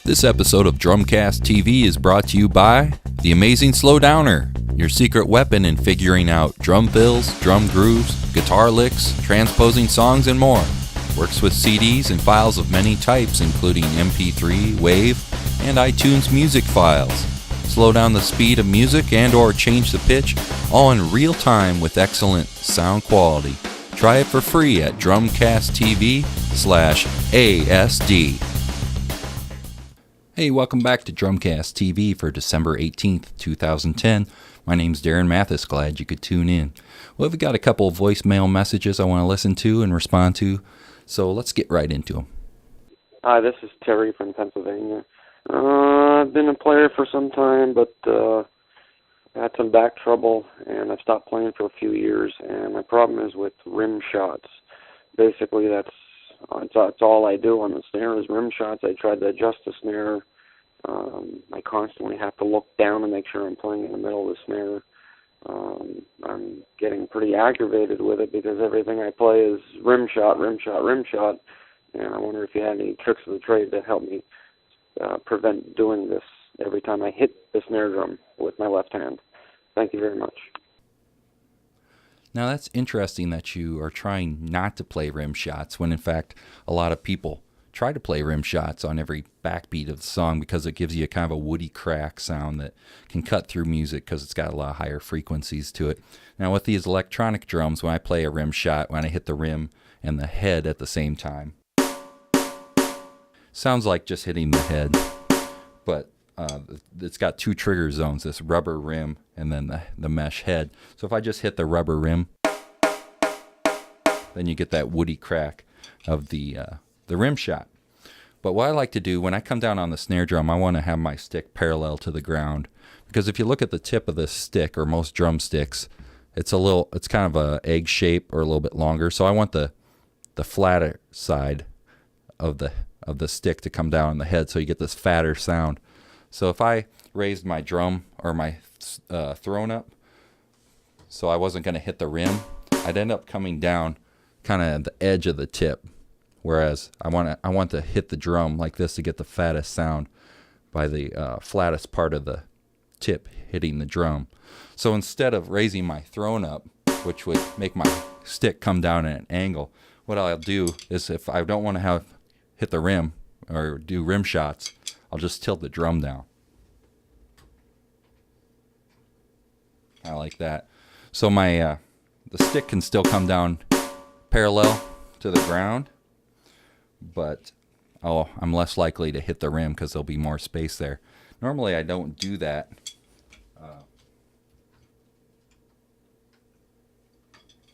This episode of Drumcast TV is brought to you by The Amazing Slowdowner, your secret weapon in figuring out drum fills, drum grooves, guitar licks, transposing songs, and more. Works with CDs and files of many types, including MP3, WAV, and iTunes music files. Slow down the speed of music and or change the pitch, all in real time with excellent sound quality. Try it for free at drumcasttv.com/ASD. Hey, welcome back to Drumcast TV for December 18th, 2010. My name's Darren Matthes. Glad you could tune in. Well, we've got a couple of voicemail messages I want to listen to and respond to, so let's get right into them. Hi, this is Terry from Pennsylvania. I've been a player for some time, but I had some back trouble, and I've stopped playing for a few years, and my problem is with rim shots. Basically, that's all I do on the snare is rim shots. I tried to adjust the snare. I constantly have to look down and make sure I'm playing in the middle of the snare. I'm getting pretty aggravated with it because everything I play is rim shot, rim shot, rim shot, and I wonder if you had any tricks of the trade to help me prevent doing this every time I hit the snare drum with my left hand. Thank you very much. Now that's interesting that you are trying not to play rim shots when in fact a lot of people try to play rim shots on every backbeat of the song because it gives you a kind of a woody crack sound that can cut through music because it's got a lot of higher frequencies to it. Now with these electronic drums, when I play a rim shot, when I hit the rim and the head at the same time, sounds like just hitting the head, but it's got two trigger zones, this rubber rim and then the mesh head. So if I just hit the rubber rim, then you get that woody crack of the rim shot. But what I like to do when I come down on the snare drum, I want to have my stick parallel to the ground, because if you look at the tip of this stick, or most drumsticks, it's kind of a egg shape or a little bit longer. So I want the flatter side of the stick to come down on the head, so you get this fatter sound. So if I raised my drum or my throne up, so I wasn't going to hit the rim, I'd end up coming down kind of at the edge of the tip. Whereas I want to hit the drum like this to get the fattest sound by the flattest part of the tip hitting the drum. So instead of raising my throne up, which would make my stick come down at an angle, what I'll do is if I don't want to hit the rim or do rim shots, I'll just tilt the drum down. I like that. So my the stick can still come down parallel to the ground, but I'm less likely to hit the rim because there'll be more space there. Normally I don't do that.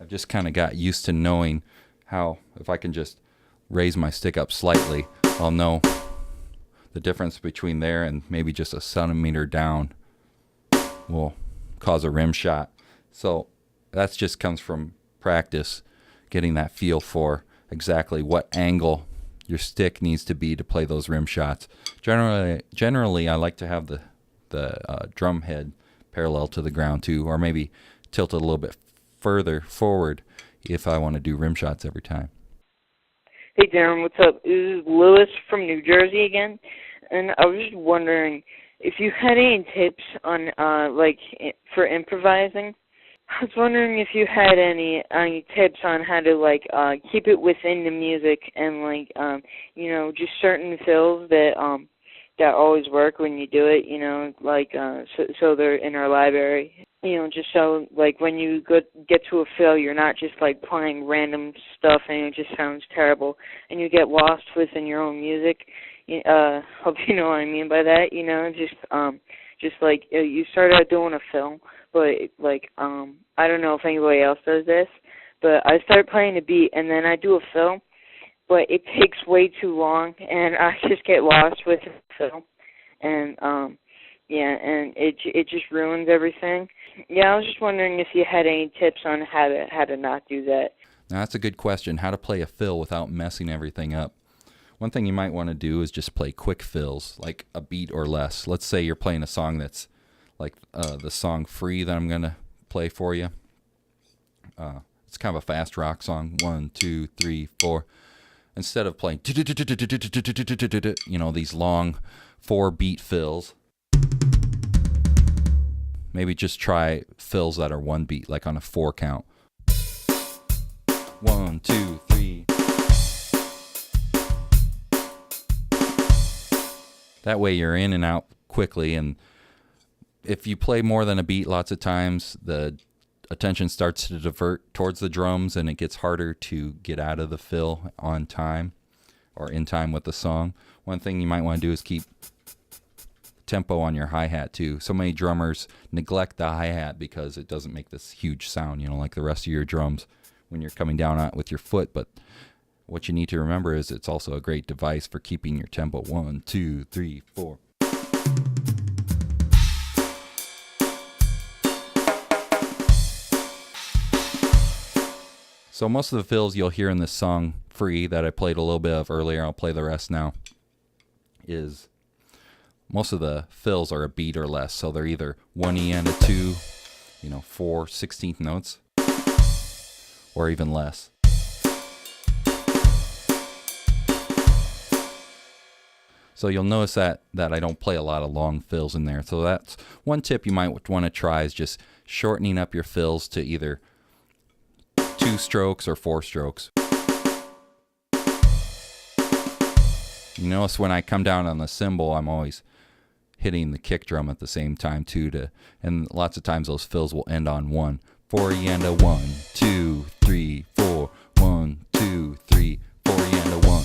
I've just kind of got used to knowing how, if I can just raise my stick up slightly, I'll know the difference between there and maybe just a centimeter down will cause a rim shot. So that just comes from practice, getting that feel for exactly what angle your stick needs to be to play those rim shots. Generally I like to have the drum head parallel to the ground too, or maybe tilt it a little bit further forward if I want to do rim shots every time. Hey Darren, what's up? This is Lewis from New Jersey again, and I was just wondering if you had any tips on for improvising. I was wondering if you had any tips on how to keep it within the music and just certain fills that always work when you do it. So they're in our library. Just so when you get to a fill, you're not just playing random stuff and it just sounds terrible, and you get lost within your own music. Hope you know what I mean by that. You start out doing a fill, but I don't know if anybody else does this, but I start playing a beat and then I do a fill, but it takes way too long and I just get lost with the fill, and and it just ruins everything. Yeah, I was just wondering if you had any tips on how to not do that. Now that's a good question, how to play a fill without messing everything up. One thing you might want to do is just play quick fills, like a beat or less. Let's say you're playing a song that's like the song Free that I'm going to play for you. It's kind of a fast rock song, 1, 2, 3, 4. instead of playing, you know, these long 4-beat fills, maybe just try fills that are 1 beat, like on a 4 count. 1, 2, 3. That way you're in and out quickly, and if you play more than a beat lots of times, the attention starts to divert towards the drums and it gets harder to get out of the fill on time or in time with the song. One thing you might want to do is keep tempo on your hi-hat too. So many drummers neglect the hi-hat because it doesn't make this huge sound, you know, like the rest of your drums when you're coming down on it with your foot. But what you need to remember is it's also a great device for keeping your tempo. 1, 2, 3, 4. So most of the fills you'll hear in this song, Free, that I played a little bit of earlier, I'll play the rest now, is most of the fills are a beat or less. So they're either 1 E and a 2, you know, 4 16th notes, or even less. So you'll notice that I don't play a lot of long fills in there. So that's one tip you might want to try, is just shortening up your fills to either 2 strokes or 4 strokes. You notice when I come down on the cymbal, I'm always hitting the kick drum at the same time too, and lots of times those fills will end on 1. 4 E and a 1, 2, 3, 4, 1, 2, 3, 4 E and a 1.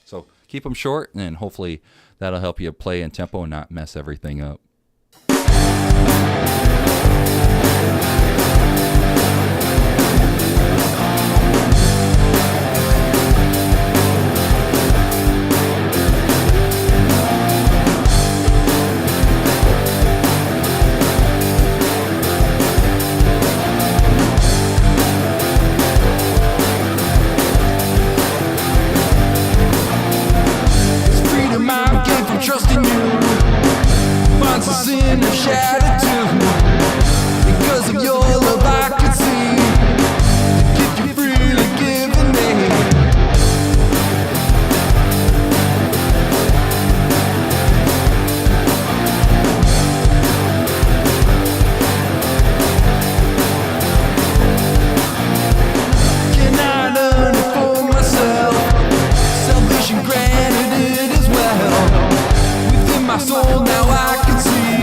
So keep them short, and hopefully that'll help you play in tempo and not mess everything up. Trusting you, finds a sin of shattered too. Because of your love I could see the gift you freely given me. Can I learn it for myself? Salvation granted it as well. My soul now I can see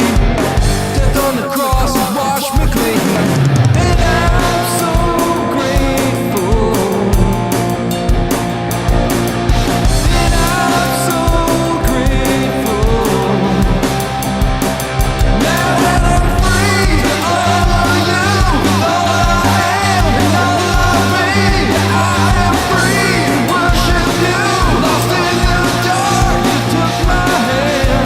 death on the cross has washed me clean, and I'm so grateful, and I'm so grateful. Now that I'm free, all of you, all I am and all of me, I am free to worship you. Lost in the dark, you took my hand.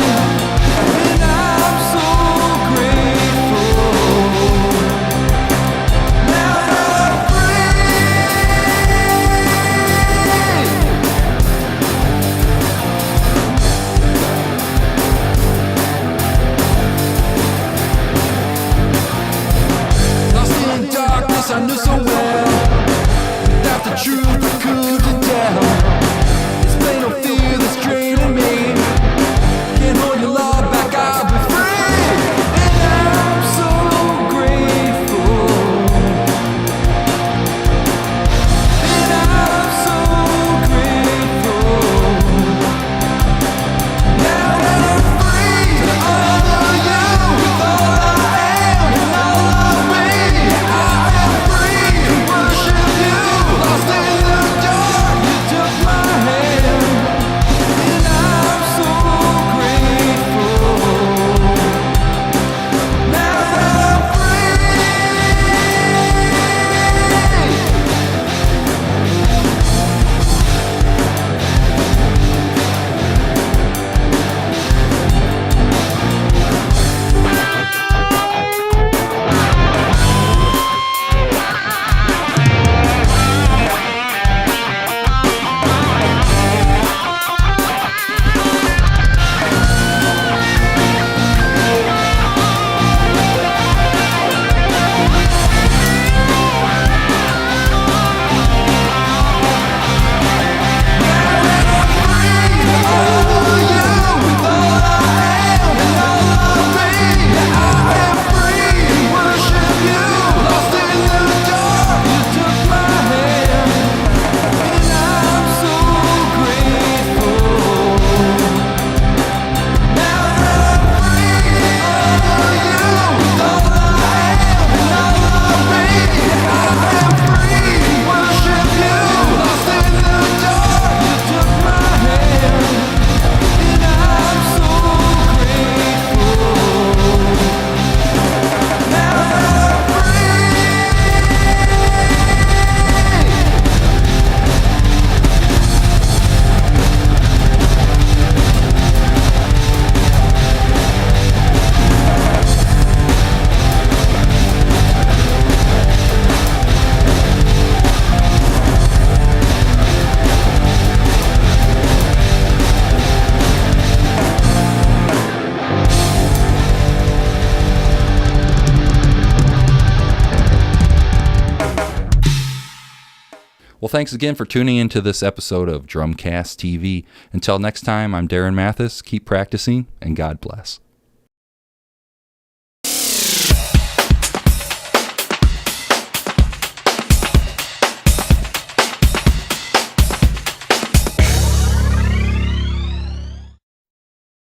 I knew so well, without the truth I couldn't tell. It's plain no fear that's draining me. Can't hold your love back, I'll be free. And I'm so grateful, and I'm so grateful. Now that I'm free, all of you, with all I am and all of me, worship you. Lost in the dark, you took my hand. Well, thanks again for tuning into this episode of Drumcast TV. Until next time, I'm Darren Matthes. Keep practicing, and God bless.